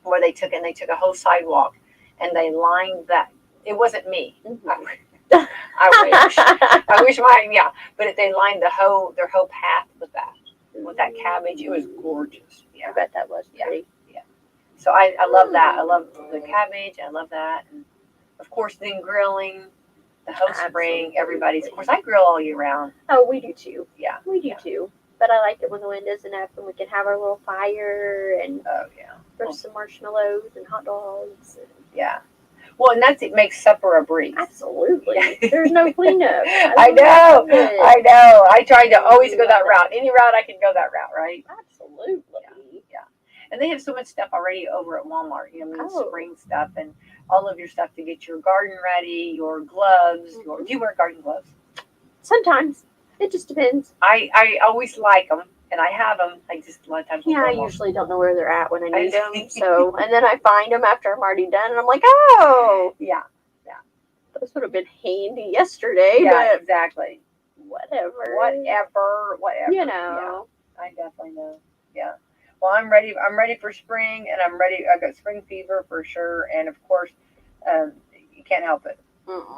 where they took a whole sidewalk and they lined that. It wasn't me. Mhm. I wish. I wish mine. Yeah, but they lined their whole path with that cabbage. It was gorgeous. I Yeah. bet that was Yeah. pretty. So I love that. I love the cabbage. I love that. And of course, then grilling. The whole spring. Everybody's. Of course, I grill all year round. Oh, we do too. Yeah. We do Yeah. too. But I like it when the wind isn't up and we can have our little fire and Oh yeah. roast some marshmallows and hot dogs. And Yeah. Well, and it makes supper a breeze. absolutely. Yeah. There's no cleanup. I know. love it. I know. I tried to always go that route. Any route I could go that route, right? Absolutely. And they have so much stuff already over at Walmart. You know, Oh. spring stuff, and all of your stuff to get your garden ready, your gloves. Do you wear garden gloves? Sometimes. It just depends. I always like them, and I have them. I just a lot of times. Yeah, I usually don't know where they're at when I need them. So, and then I find them after I'm already done, and I'm like, oh, yeah, those would have been handy yesterday. yeah, But exactly. whatever. You know. Yeah, I definitely know. Yeah. Well, I'm ready. I'm ready for spring, and I'm ready. I got spring fever for sure, and of course, you can't help it.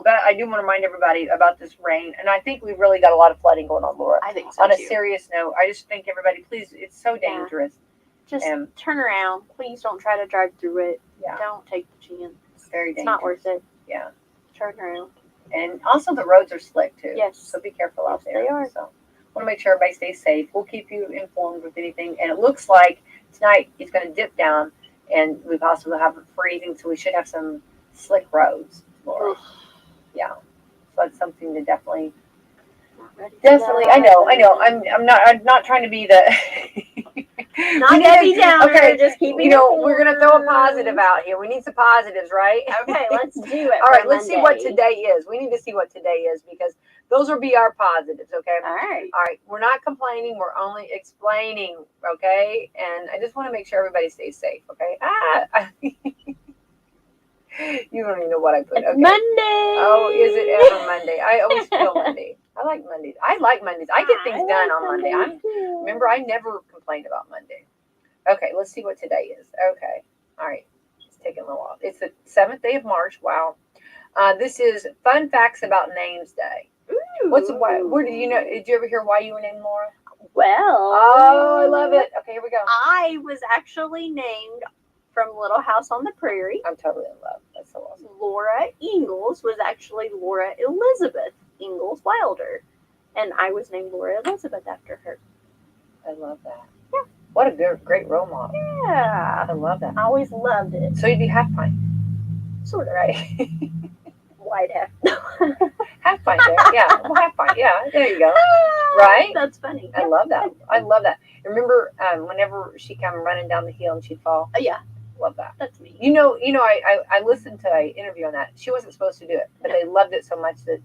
But I do want to remind everybody about this rain, and I think we've really got a lot of flooding going on, Laura. I think so On a too. serious note, I just think everybody, please, it's so dangerous. Just turn around. Please don't try to drive through it. Yeah. Don't take the chance. It's very dangerous. It's not worth it. Yeah. Turn around. And also the roads are slick too. Yes. So be careful out there. They are. So want to make sure everybody stays safe. We'll keep you informed with anything. And it looks like tonight it's going to dip down, and we possibly have a freezing, so we should have some slick roads, Laura. Yeah. So that's something to definitely. I know. I'm not trying to be the. Not Debbie Downer. Okay, just keep it. We're gonna throw a positive out here. We need some positives, right? Okay, let's do it. All right, let's see what today is. We need to see what today is because those will be our positives. Okay. All right. We're not complaining. We're only explaining. Okay. And I just want to make sure everybody stays safe. Okay. You don't even know what I put. It's okay. Monday. Oh, is it ever Monday? I always feel Monday. I like Mondays. I get things done on Monday. Remember, I never complained about Monday. Okay, let's see what today is. Okay. All right. It's taking a little while. It's the 7th day of March. Wow. This is Fun Facts About Names Day. Ooh. Where did you know? Did you ever hear why you were named Laura? Well. Oh, I love it. Okay, here we go. I was actually named from Little House on the Prairie. I'm totally in love. That's so awesome. Laura Ingalls was actually Laura Elizabeth Ingalls Wilder. And I was named Laura Elizabeth after her. I love that. Yeah. What a great role model. Yeah. I love that. I always loved it. So you'd be half pint. Sort of. Right. White half. Half pint there. Yeah. Well, half pint. Yeah. There you go. Right? That's funny. I love that. I love that. Remember whenever she came running down the hill and she'd fall? Yeah. Love that. That's me. I listened to an interview on that. She wasn't supposed to do it, but they loved it so much that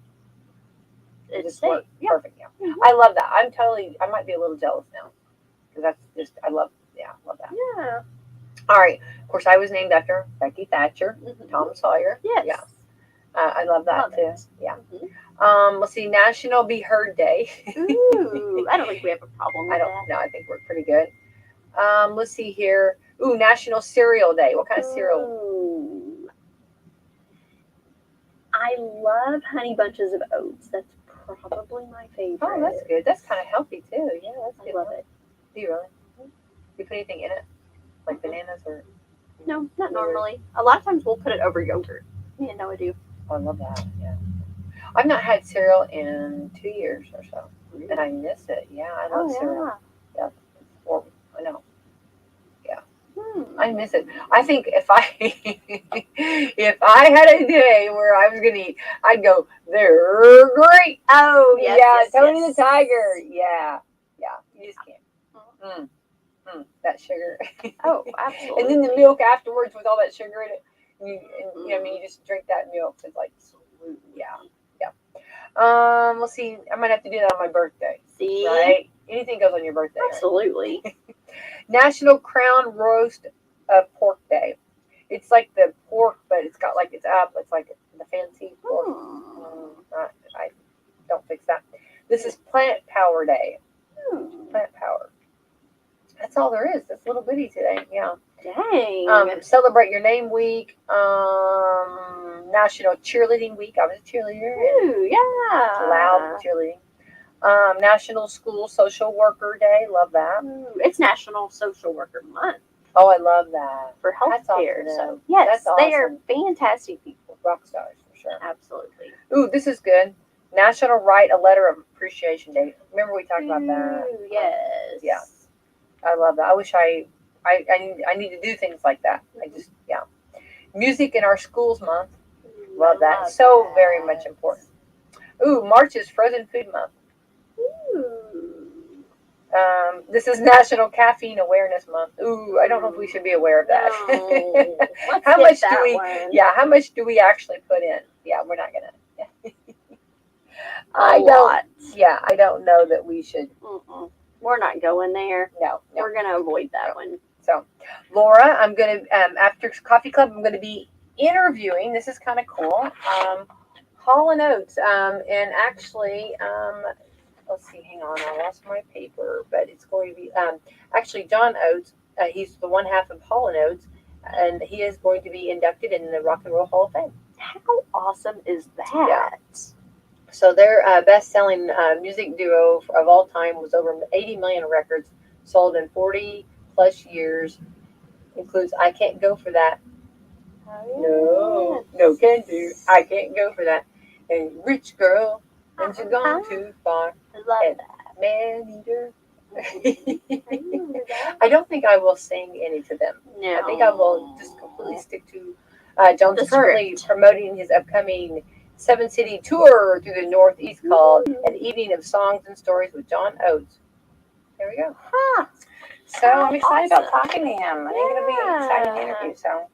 it just worked perfect. Yeah. Mm-hmm. I love that. I might be a little jealous now because that's just, I love that. Yeah. All right. Of course, I was named after Becky Thatcher, Tom Sawyer. Yes. Yeah. I love that too. It. Yeah. Mm-hmm. Let's see. National Be Heard Day. Ooh, I don't think we have a problem with that. No, I think we're pretty good. Let's see here. Ooh, National Cereal Day. What kind of cereal? Ooh. I love Honey Bunches of Oats. That's probably my favorite. Oh, that's good. That's kind of healthy too. Yeah, that's good. I love it. Do you really? Do you put anything in it? Like bananas or? No, not normally. A lot of times we'll put it over yogurt. Yeah, no, I do. Oh, I love that. Yeah. I've not had cereal in 2 years or so. And I miss it. Yeah, I love cereal. Yeah. I know. Yeah. I miss it. I think if I had a day where I was gonna eat, I'd go, they're great. Oh, yes. Yeah, Tony the Tiger. Yeah. Yeah. You just can't. That sugar. Oh, absolutely. And then the milk afterwards with all that sugar in it. You just drink that milk. It's like, yeah. Let's see. I might have to do that on my birthday. See? Right? Anything goes on your birthday. Absolutely. Right? National Crown Roast of Pork Day. It's like the pork, but it's got like, it's up. It's like the fancy pork. I don't fix that. This is Plant Power Day. Plant Power. That's all there is. That's little bitty today. Yeah. Dang. Celebrate Your Name Week. National Cheerleading Week. I was a cheerleader. Ooh, yeah. Loud cheerleading. National School Social Worker Day. Love that. Ooh, it's National Social Worker Month. Oh, I love that. For healthcare. Awesome. So, yes, That's awesome. they are fantastic people. Rock stars, for sure. Absolutely. Ooh, this is good. National Write a Letter of Appreciation Day. Remember we talked about that? Ooh, yes. Yeah. I love that. I wish I need to do things like that. Music in our schools month. Love that. So very much important. Ooh, March is Frozen Food Month. Ooh. This is National Caffeine Awareness Month. Ooh, I don't know if we should be aware of that. No. Let's How skip much that do we? one. Yeah, how much do we actually put in? Yeah, we're not gonna. A lot. Yeah, I don't know that we should. Mm-mm. We're not going there. No. We're gonna avoid that one. So, Laura, I'm gonna after Coffee Club, I'm gonna be interviewing. This is kind of cool. Hall and Oates, and actually, let's see. Hang on, I lost my paper, but it's going to be actually John Oates. He's the one half of Hall and Oates, and he is going to be inducted in the Rock and Roll Hall of Fame. How awesome is that? So their best-selling music duo of all time was over 80 million records sold in 40 plus years. Includes "I Can't Go for That." No, can do. I can't go for that. And "Rich Girl," and "You're Gone Too Far." I love And that. "Man Eater." I don't think I will sing any to them. No. I think I will just completely stick to Jones The is currently script. promoting his upcoming 7-city tour through the Northeast called An Evening of Songs and Stories with John Oates. There we go. Huh. So I'm excited Awesome. about talking to him. I think it'll be an exciting interview. So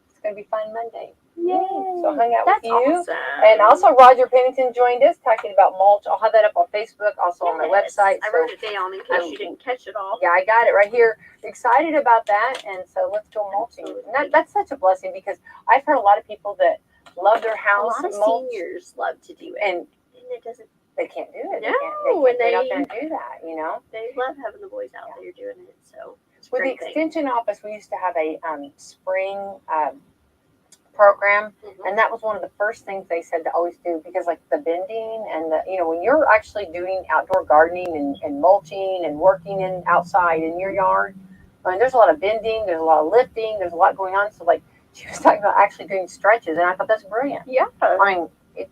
it's going to be fun Monday. Yay. So I hung out That's with you. awesome. And also Roger Pennington joined us talking about mulch. I'll have that up on Facebook, also on my website. I So wrote it down in case you didn't catch it all. yeah, I got it right here. Excited about that, and so let's go mulching. And that's such a blessing because I've heard a lot of people that love their A house lot of mulch, seniors love to do it. and it doesn't. they can't do it. No, they're not going to do that. You know, They love having the boys out there doing it. So it's a with the great thing. extension office, we used to have a spring program, and that was one of the first things they said to always do because like the bending and the when you're actually doing outdoor gardening and mulching and working in outside in your yard, I mean, there's a lot of bending, there's a lot of lifting, there's a lot going on. So like she was talking about actually doing stretches, and I thought that's brilliant. Yeah. I mean,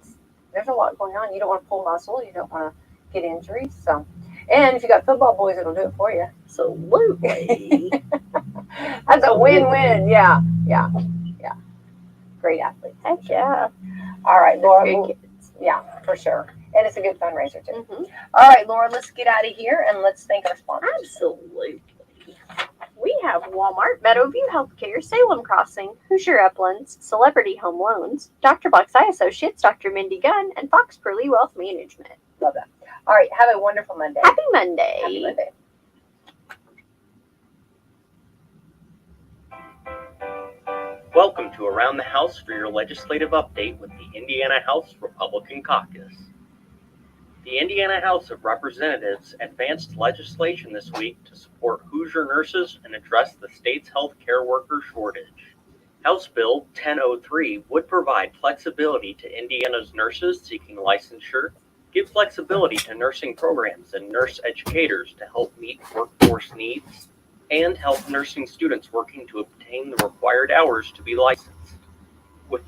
there's a lot going on. You don't want to pull muscle, you don't want to get injuries. So, and if you got football boys, it'll do it for you. Absolutely. That's a win-win. Yeah. Great athlete. Heck yeah. All right, Laura. Great kids. Yeah, for sure. And it's a good fundraiser, too. Mm-hmm. All right, Laura, let's get out of here and let's thank our sponsors. Absolutely. We have Walmart, Meadowview Healthcare, Salem Crossing, Hoosier Uplands, Celebrity Home Loans, Dr. Black's Eye Associates, Dr. Mindy Gunn, and Fox Purley Wealth Management. Love that. All right, have a wonderful Monday. Happy Monday. Happy Monday. Welcome to Around the House for your legislative update with the Indiana House Republican Caucus. The Indiana House of Representatives advanced legislation this week to support Hoosier nurses and address the state's health care worker shortage. House Bill 1003 would provide flexibility to Indiana's nurses seeking licensure, give flexibility to nursing programs and nurse educators to help meet workforce needs, and help nursing students working to obtain the required hours to be licensed. With more